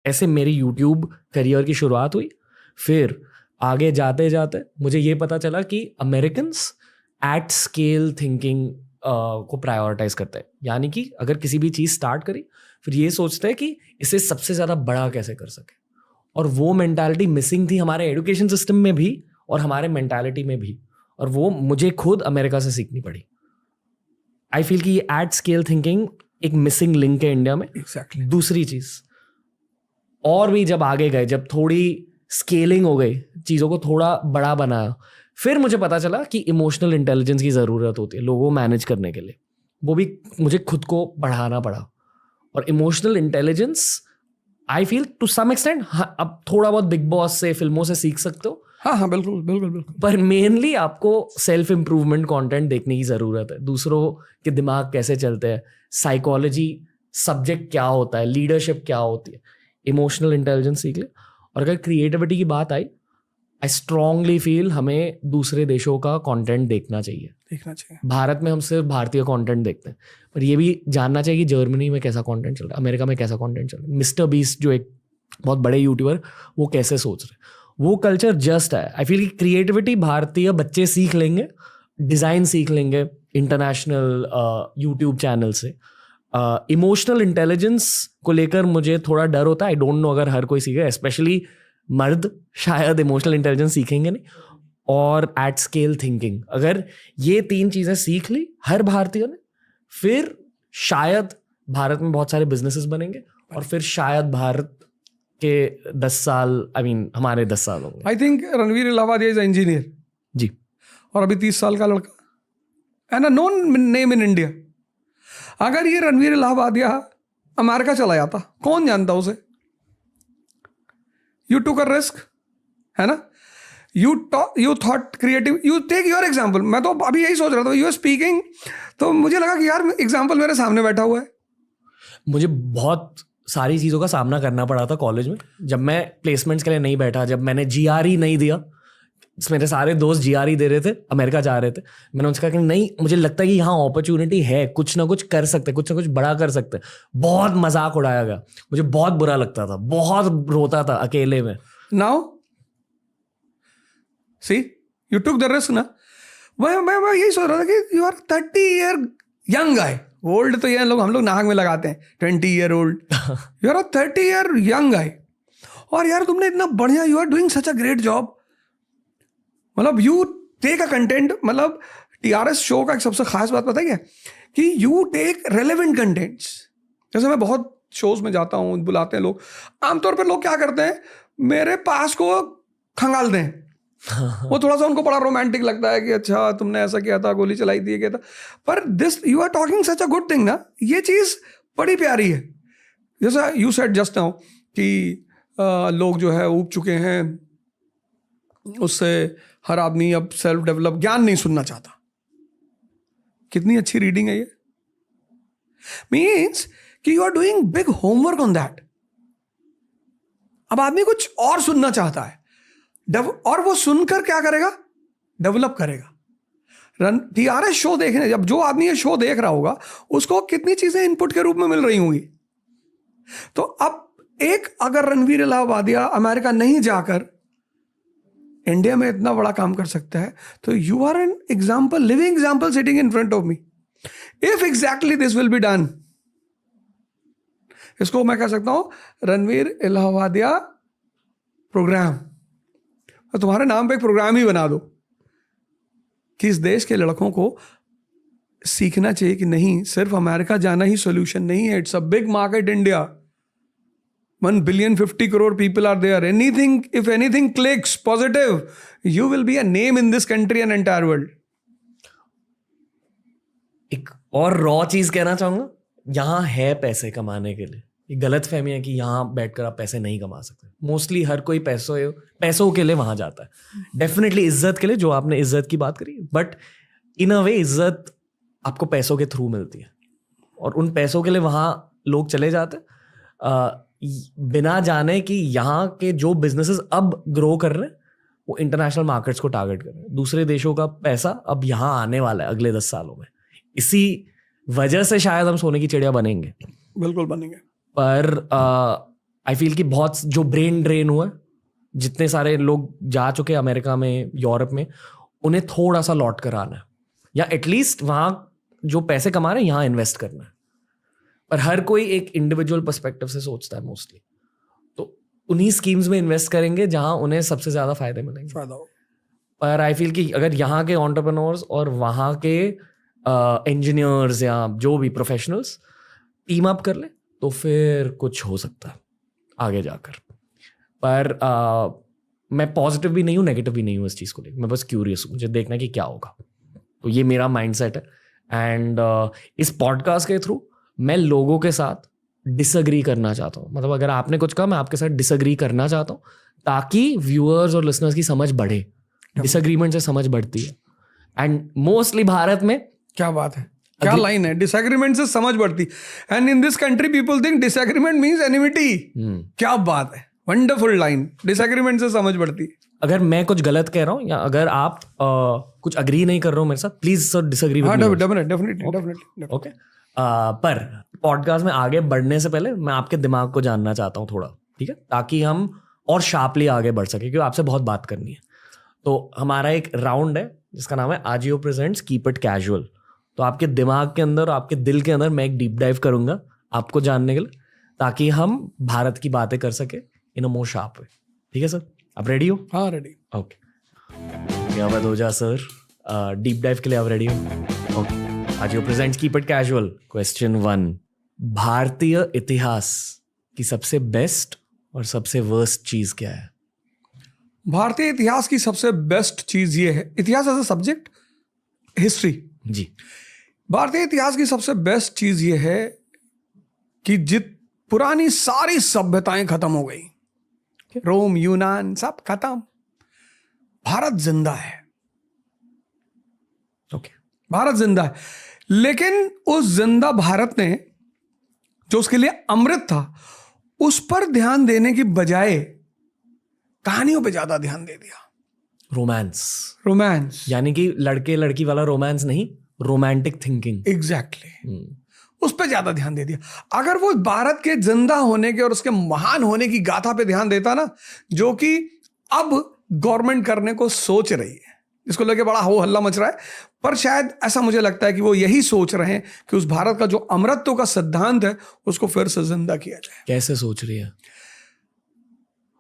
ऐसे मेरी YouTube career की शुरुआत हुई। फिर आगे जाते जाते मुझे ये पता चला कि अमेरिकन्स एट स्केल थिंकिंग को प्रायोरिटाइज करते हैं। यानी कि अगर किसी भी चीज़ स्टार्ट करी फिर ये सोचते हैं कि इसे सबसे ज़्यादा बड़ा कैसे कर सके। और वो मेंटालिटी मिसिंग थी हमारे एजुकेशन सिस्टम में भी और हमारे मेंटालिटी में भी, और वो मुझे खुद अमेरिका से सीखनी पड़ी। आई फील कि ये एट स्केल थिंकिंग एक मिसिंग लिंक है इंडिया में। Exactly. दूसरी चीज़, और भी जब आगे गए, जब थोड़ी स्केलिंग हो गई, चीज़ों को थोड़ा बड़ा बनाया, फिर मुझे पता चला कि इमोशनल इंटेलिजेंस की ज़रूरत होती है लोगों को मैनेज करने के लिए। वो भी मुझे खुद को बढ़ाना पड़ा। और emotional intelligence I feel to some extent अब थोड़ा बहुत बिग बॉस से, फिल्मों से सीख सकते हो। हाँ, बिल्कुल बिल्कुल बिल्कुल। पर मेनली आपको सेल्फ इम्प्रूवमेंट कंटेंट देखने की ज़रूरत है। दूसरों के दिमाग कैसे चलते हैं, साइकोलॉजी सब्जेक्ट क्या होता है, लीडरशिप क्या होती है, इमोशनल इंटेलिजेंस सीख ले। और अगर क्रिएटिविटी की बात आई, आई स्ट्रांगली फील हमें दूसरे देशों का कंटेंट देखना चाहिए। भारत में हम सिर्फ भारतीय कंटेंट देखते हैं, पर ये भी जानना चाहिए कि जर्मनी में कैसा कंटेंट चल रहा है, अमेरिका में कैसा कंटेंट चल रहा है। मिस्टर बीस्ट जो एक बहुत बड़े यूट्यूबर, वो कैसे सोच रहे हैं, वो कल्चर जस्ट है। आई फील कि क्रिएटिविटी भारतीय बच्चे सीख लेंगे, डिज़ाइन सीख लेंगे इंटरनेशनल यूट्यूब चैनल से। इमोशनल इंटेलिजेंस को लेकर मुझे थोड़ा डर होता है। आई डोंट नो अगर हर कोई सीखे, स्पेशली मर्द शायद इमोशनल इंटेलिजेंस सीखेंगे नहीं। और एट स्केल थिंकिंग, अगर ये 3 चीज़ें सीख ली हर भारतीय ने, फिर शायद भारत में बहुत सारे बिजनेसेस बनेंगे और फिर शायद भारत के 10 साल, हमारे 10 साल होंगे। I think Ranveer Allahbadia is engineer जी, और अभी 30 साल का लड़का and a known name in India. अगर ये रणवीर इलाहाबादिया अमेरिका चला जाता, कौन जानता उसे? यू टुक अ रिस्क, है ना? You thought creative, you take your example. मैं तो अभी यही सोच रहा था, यू आर स्पीकिंग, तो मुझे लगा कि यार एग्जाम्पल मेरे सामने बैठा हुआ है। मुझे बहुत सारी चीज़ों का सामना करना पड़ा था कॉलेज में। जब मैं प्लेसमेंट्स के लिए नहीं बैठा, जब मैंने GRE नहीं दिया, मेरे सारे दोस्त GRE दे रहे थे, अमेरिका जा रहे थे, मैंने उनसे कहा कि नहीं, मुझे लगता है कि यहाँ अपॉर्चुनिटी है, कुछ ना कुछ कर सकते, कुछ ना कुछ बड़ा कर सकते। बहुत मजाक उड़ाया गया, मुझे बहुत बुरा लगता था, बहुत रोता था अकेले में। Now see you took the risk ना। मैं यही सोच रहा था कि you are 30 year young guy. Old तो ये लोग, हम लोग नाक में लगाते हैं 20 year old. You are a 30 year young guy, और यार तुमने इतना बढ़िया, you are doing such a great job. मतलब यू टेक अ कंटेंट, मतलब TRS शो का एक सबसे खास बात पता है क्या, कि यू टेक रेलेवेंट कंटेंट्स। जैसे मैं बहुत शोज में जाता हूँ, बुलाते हैं लोग, आमतौर पर लोग क्या करते हैं, मेरे पास को खंगालते हैं। वो थोड़ा सा उनको बड़ा रोमांटिक लगता है कि अच्छा तुमने ऐसा किया था, गोली चलाई थी, किया था। पर this you are talking such a good thing ना, ये चीज़ बड़ी प्यारी है। जैसा यू सेड जस्ट नाउ कि लोग जो है ऊब चुके हैं, उससे हर आदमी अब सेल्फ डेवलप ज्ञान नहीं सुनना चाहता। कितनी अच्छी रीडिंग है ये। मीन्स कि you are doing big homework on that. अब आदमी कुछ और सुनना चाहता है, और वो सुनकर क्या करेगा, डेवलप करेगा। TRS शो देखने, जब जो आदमी ये शो देख रहा होगा, उसको कितनी चीजें इनपुट के रूप में मिल रही होंगी। तो अब एक, अगर रणवीर इलाहाबादिया अमेरिका नहीं जाकर इंडिया में इतना बड़ा काम कर सकता है, तो you are an example, living example sitting in front of me. If exactly this will be done, इसको मैं कह सकता हूं रणवीर इलाहाबादिया प्रोग्राम। तो तुम्हारे नाम पे एक प्रोग्राम ही बना दो कि इस देश के लड़कों को सीखना चाहिए कि नहीं, सिर्फ अमेरिका जाना ही सॉल्यूशन नहीं है। It's a big market India, 1 billion 50 crore people are there. If anything clicks positive, you will be a name in this country and entire world. एक और रॉ चीज कहना चाहूंगा, यहाँ है पैसे कमाने के लिए। ये गलत फहमी है कि यहाँ बैठकर आप पैसे नहीं कमा सकते। मोस्टली हर कोई पैसों के लिए वहां जाता है। डेफिनेटली इज्जत के लिए, जो आपने इज्जत की बात करी, बट इन अ वे इज्जत आपको पैसों के थ्रू मिलती है, और उन पैसों के लिए वहां लोग चले जाते हैं बिना जाने कि यहाँ के जो बिजनेसेस अब ग्रो कर रहे हैं वो इंटरनेशनल मार्केट्स को टारगेट कर रहे हैं। दूसरे देशों का पैसा अब यहाँ आने वाला है अगले 10 सालों में। इसी वजह से शायद हम सोने की चिड़िया बनेंगे। बिल्कुल बनेंगे। पर आई फील कि बहुत जो ब्रेन ड्रेन हुआ, जितने सारे लोग जा चुके अमेरिका में, यूरोप में, उन्हें थोड़ा सा लौट कर आना है, या एटलीस्ट वहां जो पैसे कमा रहे हैं यहाँ इन्वेस्ट करना है। पर हर कोई एक इंडिविजुअल पर्सपेक्टिव से सोचता है मोस्टली, तो उन्हीं स्कीम्स में इन्वेस्ट करेंगे जहां उन्हें सबसे ज्यादा फायदे मिलेंगे। पर आई फील कि अगर यहाँ के एंटरप्रेन्योर्स और वहाँ के इंजीनियर्स या जो भी प्रोफेशनल्स टीम अप कर ले तो फिर कुछ हो सकता है आगे जाकर। पर मैं पॉजिटिव भी नहीं हूँ, नेगेटिव भी नहीं हूँ इस चीज़ को लेकर। मैं बस क्यूरियस हूँ, मुझे देखना है कि क्या होगा। तो ये मेरा माइंडसेट है। एंड इस पॉडकास्ट के थ्रू मैं लोगों के साथ डिसएग्री करना चाहता हूँ। मतलब अगर आपने कुछ कहा, मैं आपके साथ डिसएग्री करना चाहता हूँ, ताकि व्यूअर्स और लिसनर्स की समझ बढ़े। डिसएग्रीमेंट से समझ बढ़ती है। एंड मोस्टली भारत में, क्या बात है, क्या लाइन है, डिसएग्रीमेंट से समझ बढ़ती। And in this country people think disagreement means enmity. क्या बात है, वंडरफुल लाइन, डिसएग्रीमेंट से समझ बढ़ती। अगर मैं कुछ गलत कह रहा हूँ या अगर आप कुछ अग्री नहीं कर रहे हो मेरे साथ, please sir disagree with me. Definitely okay. पर पॉडकास्ट में आगे बढ़ने से पहले मैं आपके दिमाग को जानना चाहता हूँ थोड़ा, ठीक है, ताकि हम और शार्पली आगे बढ़ सके, क्योंकि आपसे बहुत बात करनी है। तो हमारा एक राउंड है जिसका नाम है Ajio presents keep it casual. तो आपके दिमाग के अंदर और आपके दिल के अंदर मैं एक डीप डाइव करूंगा आपको जानने के लिए, ताकि हम भारत की बातें कर सके इन अ मोर शार्प वे। ठीक है सर, आप रेडी हो? हाँ, रेडी। ओके, क्या बात हो जा सर, डीप डाइव के लिए आप रेडी हो? Okay, Ajio presents keep it casual. Question 1, भारतीय इतिहास की सबसे बेस्ट और सबसे वर्स्ट चीज क्या है? भारतीय इतिहास की सबसे बेस्ट चीज ये है, इतिहास एज अ सब्जेक्ट, हिस्ट्री जी। भारतीय इतिहास की सबसे बेस्ट चीज ये है कि पुरानी सारी सभ्यताएं खत्म हो गई, रोम, यूनान सब खत्म, भारत जिंदा है। ओके, भारत जिंदा है, लेकिन उस जिंदा भारत ने जो उसके लिए अमृत था उस पर ध्यान देने की बजाय कहानियों पे ज्यादा ध्यान दे दिया। रोमांस यानी कि लड़के लड़की वाला रोमांस नहीं, रोमांटिक थिंकिंग। एग्जैक्टली उस पर ज्यादा ध्यान दे दिया। अगर वो भारत के जिंदा होने के और उसके महान होने की गाथा पे ध्यान देता ना, जो कि अब गवर्नमेंट करने को सोच रही है, इसको लेके बड़ा हो हल्ला मच रहा है, पर शायद ऐसा मुझे लगता है कि वो यही सोच रहे हैं कि उस भारत का जो अमरत्व का सिद्धांत है उसको फिर से जिंदा किया जाए। कैसे सोच रही है?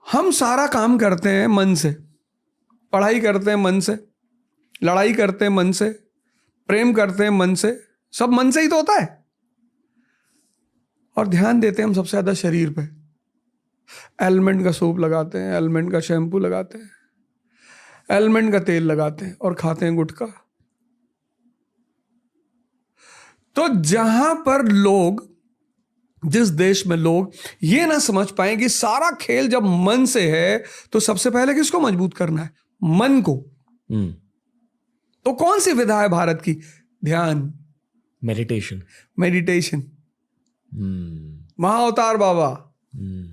हम सारा काम करते हैं मन से, पढ़ाई करते हैं मन से, लड़ाई करते हैं मन से, प्रेम करते हैं मन से, सब मन से ही तो होता है। और ध्यान देते हैं हम सबसे ज्यादा शरीर पे। एलमेंट का सोप लगाते हैं, एलमेंट का शैम्पू लगाते हैं, एलमेंट का तेल लगाते हैं और खाते हैं गुटखा। तो जहां पर लोग, जिस देश में लोग ये ना समझ पाए कि सारा खेल जब मन से है तो सबसे पहले किसको मजबूत करना है? मन को। तो कौन सी विधा है भारत की? ध्यान, मेडिटेशन। महाअवतार बाबा,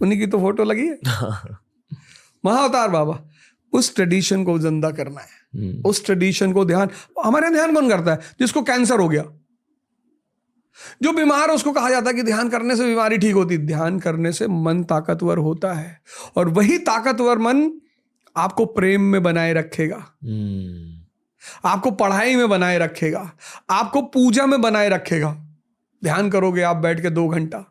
उन्हीं की तो फोटो लगी है। महाअवतार बाबा, उस ट्रेडिशन को जिंदा करना है, उस ट्रेडिशन को ध्यान। हमारे यहाँ ध्यान कौन करता है? जिसको कैंसर हो गया, जो बीमार है, उसको कहा जाता है कि ध्यान करने से बीमारी ठीक होती। ध्यान करने से मन ताकतवर होता है, और वही ताकतवर मन आपको प्रेम में बनाए रखेगा, आपको पढ़ाई में बनाए रखेगा, आपको पूजा में बनाए रखेगा। ध्यान करोगे आप बैठ के 2 घंटा,